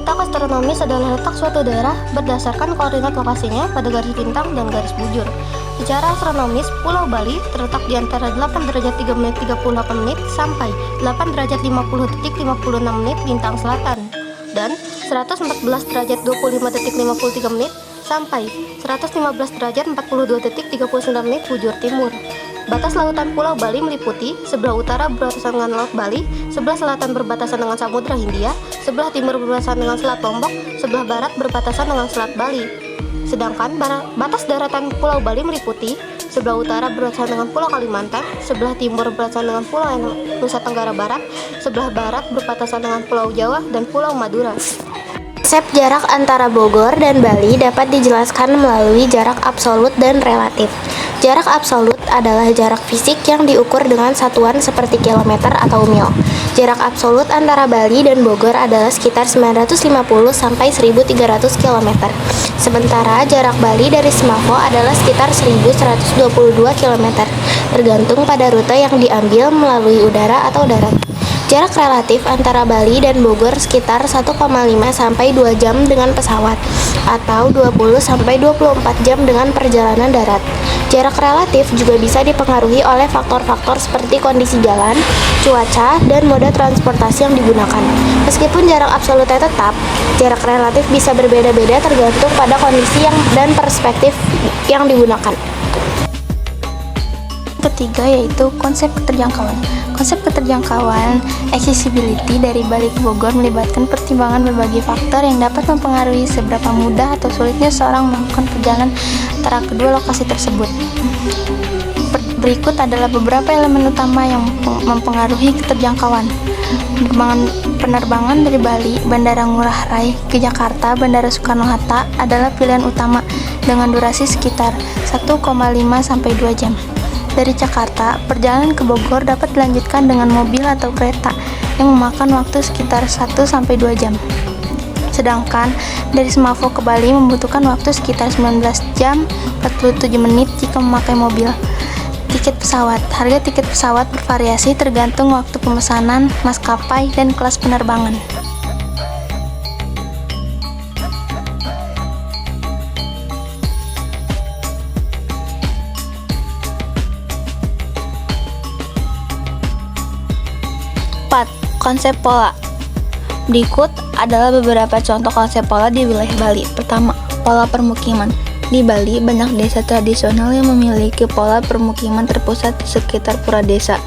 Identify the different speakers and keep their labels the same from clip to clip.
Speaker 1: Letak astronomis adalah letak suatu daerah berdasarkan koordinat lokasinya pada garis bintang dan garis bujur. Secara astronomis, Pulau Bali terletak di antara 8 derajat 3 menit 38 menit sampai 8 derajat 50 detik 56 menit bintang selatan dan 114 derajat 25 detik 53 menit sampai 115 derajat 42 detik 39 menit bujur timur. Batas lautan Pulau Bali meliputi sebelah utara berbatasan dengan Laut Bali, sebelah selatan berbatasan dengan Samudra Hindia, sebelah timur berbatasan dengan Selat Lombok, sebelah barat berbatasan dengan Selat Bali. Sedangkan batas daratan Pulau Bali meliputi sebelah utara berbatasan dengan Pulau Kalimantan, sebelah timur berbatasan dengan Pulau Nusa Tenggara Barat, sebelah barat berbatasan dengan Pulau Jawa dan Pulau Madura.
Speaker 2: Konsep jarak antara Bogor dan Bali dapat dijelaskan melalui jarak absolut dan relatif. Jarak absolut adalah jarak fisik yang diukur dengan satuan seperti kilometer atau mil. Jarak absolut antara Bali dan Bogor adalah sekitar 950 sampai 1300 km. Sementara jarak Bali dari Semafo adalah sekitar 1122 km, tergantung pada rute yang diambil melalui udara atau darat. Jarak relatif antara Bali dan Bogor sekitar 1,5 sampai 2 jam dengan pesawat atau 20 sampai 24 jam dengan perjalanan darat. Jarak relatif juga bisa dipengaruhi oleh faktor-faktor seperti kondisi jalan, cuaca, dan moda transportasi yang digunakan. Meskipun jarak absolutnya tetap, jarak relatif bisa berbeda-beda tergantung pada kondisi dan perspektif yang digunakan.
Speaker 3: Ketiga yaitu konsep keterjangkauan. Konsep keterjangkauan accessibility dari Bali ke Bogor melibatkan pertimbangan berbagai faktor yang dapat mempengaruhi seberapa mudah atau sulitnya seorang melakukan perjalanan antara kedua lokasi tersebut. Berikut adalah beberapa elemen utama yang mempengaruhi keterjangkauan. Penerbangan dari Bali, Bandara Ngurah Rai ke Jakarta, Bandara Soekarno-Hatta adalah pilihan utama dengan durasi sekitar 1,5 sampai 2 jam. Dari Jakarta, perjalanan ke Bogor dapat dilanjutkan dengan mobil atau kereta yang memakan waktu sekitar 1-2 jam. Sedangkan dari Semafo ke Bali membutuhkan waktu sekitar 19 jam 47 menit jika memakai mobil. Tiket pesawat. Harga tiket pesawat bervariasi tergantung waktu pemesanan, maskapai, dan kelas penerbangan. Konsep pola. Berikut adalah beberapa contoh konsep pola di wilayah Bali. Pertama, pola permukiman. Di Bali, banyak desa tradisional yang memiliki pola permukiman terpusat di sekitar pura desa.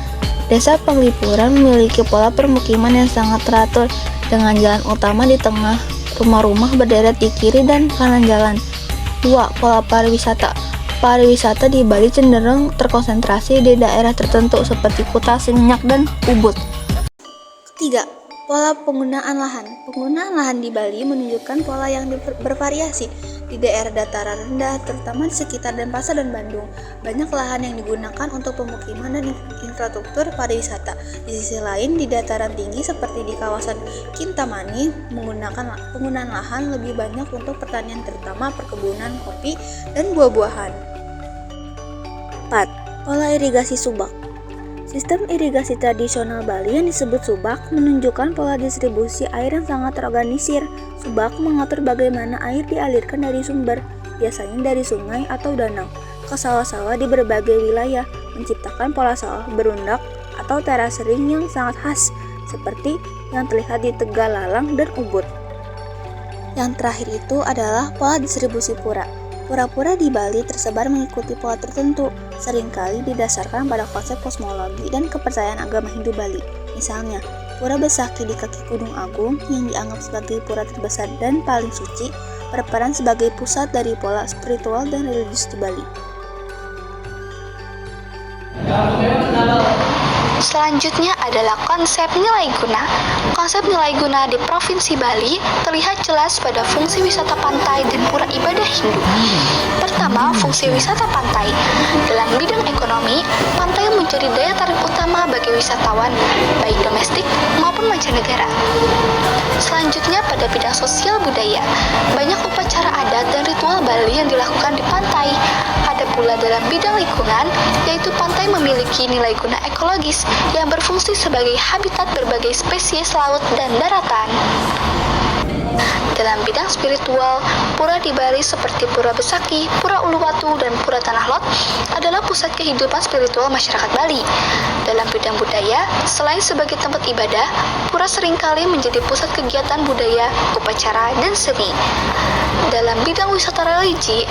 Speaker 3: Desa Penglipuran memiliki pola permukiman yang sangat teratur, dengan jalan utama di tengah, rumah-rumah berderet di kiri dan kanan jalan. 2. Pola pariwisata. Pariwisata di Bali cenderung terkonsentrasi di daerah tertentu seperti Kuta, Seminyak, dan Ubud. 3. Pola penggunaan lahan. Penggunaan lahan di Bali menunjukkan pola yang bervariasi. Di daerah dataran rendah, terutama di sekitar Denpasar dan Bandung, banyak lahan yang digunakan untuk pemukiman dan infrastruktur pariwisata. Di sisi lain, di dataran tinggi seperti di kawasan Kintamani, penggunaan lahan lebih banyak untuk pertanian, terutama perkebunan kopi dan buah-buahan. 4. Pola irigasi subak. Sistem irigasi tradisional Bali yang disebut subak menunjukkan pola distribusi air yang sangat terorganisir. Subak mengatur bagaimana air dialirkan dari sumber, biasanya dari sungai atau danau, ke sawah-sawah di berbagai wilayah, menciptakan pola sawah berundak atau terasering yang sangat khas, seperti yang terlihat di Tegalalang dan Ubud. Yang terakhir itu adalah pola distribusi pura. Pura-pura di Bali tersebar mengikuti pola tertentu, seringkali didasarkan pada konsep kosmologi dan kepercayaan agama Hindu Bali. Misalnya, Pura Besaki di kaki Gunung Agung yang dianggap sebagai pura terbesar dan paling suci, berperan sebagai pusat dari pola spiritual dan religius di Bali.
Speaker 4: Selanjutnya adalah konsep nilai guna. Konsep nilai guna di Provinsi Bali terlihat jelas pada fungsi wisata pantai dan pura ibadah Hindu. Pertama, fungsi wisata pantai. Dalam bidang ekonomi, pantai menjadi daya tarik utama bagi wisatawan, baik domestik maupun mancanegara. Selanjutnya pada bidang sosial budaya, banyak upacara adat dan ritual Bali yang dilakukan di pantai. Ada pula dalam bidang lingkungan, yaitu pantai memiliki nilai guna ekologis yang berfungsi sebagai habitat berbagai spesies laut dan daratan. Dalam bidang spiritual, pura di Bali seperti Pura Besaki, Pura Uluwatu, dan Pura Tanah Lot adalah pusat kehidupan spiritual masyarakat Bali. Dalam bidang budaya, selain sebagai tempat ibadah, pura seringkali menjadi pusat kegiatan budaya, upacara, dan seni. Dalam bidang wisata religi,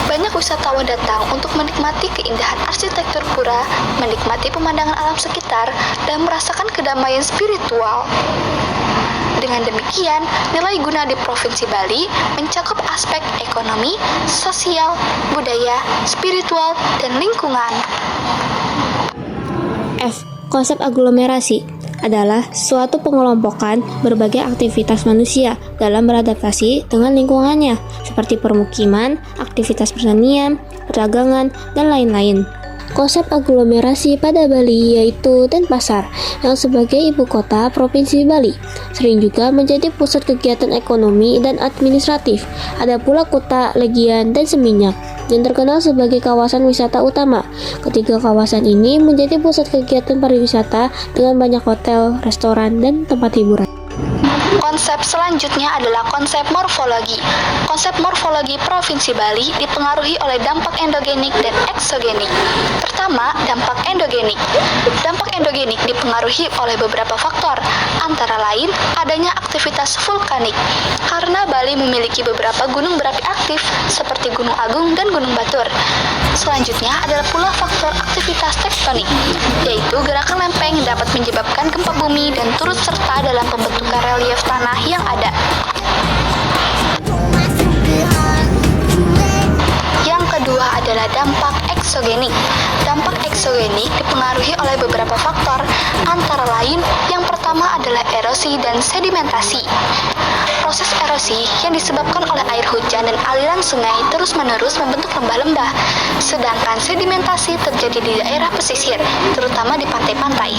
Speaker 4: banyak wisatawan datang untuk menikmati keindahan arsitektur pura, menikmati pemandangan alam sekitar, dan merasakan kedamaian spiritual. Dengan demikian, nilai guna di Provinsi Bali mencakup aspek ekonomi, sosial, budaya, spiritual, dan lingkungan.
Speaker 2: F. Konsep aglomerasi adalah suatu pengelompokan berbagai aktivitas manusia dalam beradaptasi dengan lingkungannya, seperti permukiman, aktivitas pertanian, perdagangan, dan lain-lain. Konsep aglomerasi pada Bali yaitu Denpasar, yang sebagai ibu kota Provinsi Bali, sering juga menjadi pusat kegiatan ekonomi dan administratif. Ada pula Kuta, Legian, dan Seminyak, yang terkenal sebagai kawasan wisata utama. Ketiga kawasan ini menjadi pusat kegiatan pariwisata dengan banyak hotel, restoran, dan tempat hiburan.
Speaker 4: Konsep selanjutnya adalah konsep morfologi. Konsep morfologi Provinsi Bali dipengaruhi oleh dampak endogenik dan eksogenik. Pertama, dampak endogenik. Dampak endogenik dipengaruhi oleh beberapa faktor, antara lain adanya aktivitas vulkanik. Karena Bali memiliki beberapa gunung berapi aktif seperti Gunung Agung dan Gunung Batur. Selanjutnya adalah pula faktor aktivitas tektonik, yaitu gerakan lempeng dapat menyebabkan gempa bumi dan turut serta dalam pembentukan relief tanah yang ada. Yang kedua adalah dampak eksogenik. Dampak eksogenik dipengaruhi oleh beberapa faktor, antara lain yang pertama adalah erosi dan sedimentasi. Proses erosi yang disebabkan oleh air hujan dan aliran sungai terus-menerus membentuk lembah-lembah, sedangkan sedimentasi terjadi di daerah pesisir, terutama di pantai-pantai.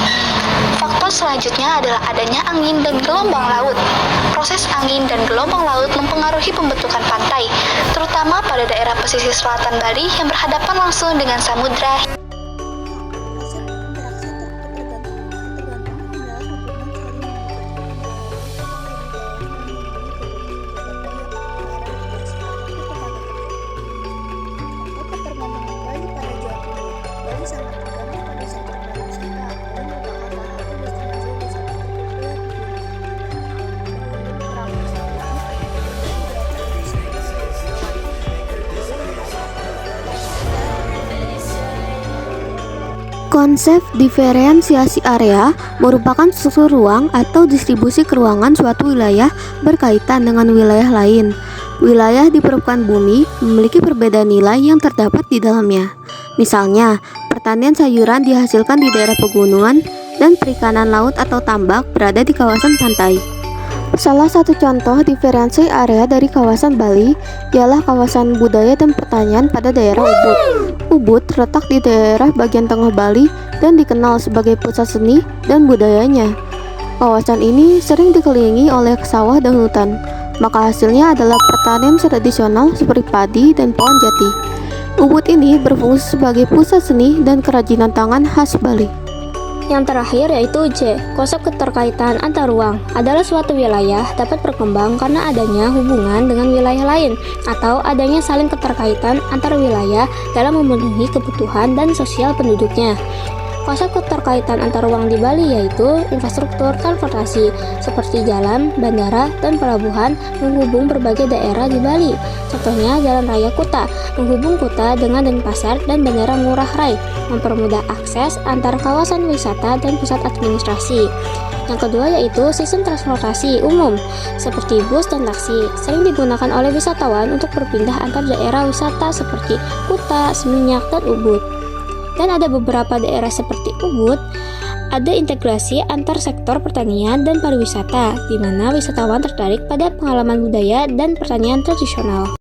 Speaker 4: Faktor selanjutnya adalah adanya angin dan gelombang laut. Proses angin dan gelombang laut mempengaruhi pembentukan pantai, terutama pada daerah pesisir selatan Bali yang berhadapan langsung dengan samudra.
Speaker 1: Konsep diferensiasi area merupakan struktur ruang atau distribusi keruangan suatu wilayah berkaitan dengan wilayah lain. Wilayah di permukaan bumi memiliki perbedaan nilai yang terdapat di dalamnya. Misalnya, pertanian sayuran dihasilkan di daerah pegunungan dan perikanan laut atau tambak berada di kawasan pantai. Salah satu contoh diferensiasi area dari kawasan Bali ialah kawasan budaya dan pertanian pada daerah Ubud. Ubud terletak di daerah bagian tengah Bali dan dikenal sebagai pusat seni dan budayanya. Kawasan ini sering dikelilingi oleh sawah dan hutan, maka hasilnya adalah pertanian tradisional seperti padi dan pohon jati. Ubud ini berfungsi sebagai pusat seni dan kerajinan tangan khas Bali.
Speaker 2: Yang terakhir yaitu J. Konsep keterkaitan antar ruang adalah suatu wilayah dapat berkembang karena adanya hubungan dengan wilayah lain atau adanya saling keterkaitan antar wilayah dalam memenuhi kebutuhan dan sosial penduduknya. Konsep keterkaitan antar ruang di Bali yaitu infrastruktur transportasi seperti jalan, bandara, dan pelabuhan menghubung berbagai daerah di Bali. Contohnya Jalan Raya Kuta menghubung Kuta dengan Denpasar dan Bandara Ngurah Rai, mempermudah akses antar kawasan wisata dan pusat administrasi. Yang kedua yaitu sistem transportasi umum seperti bus dan taksi, sering digunakan oleh wisatawan untuk berpindah antar daerah wisata seperti Kuta, Seminyak, dan Ubud. Dan ada beberapa daerah seperti Ubud, ada integrasi antar sektor pertanian dan pariwisata, di mana wisatawan tertarik pada pengalaman budaya dan pertanian tradisional.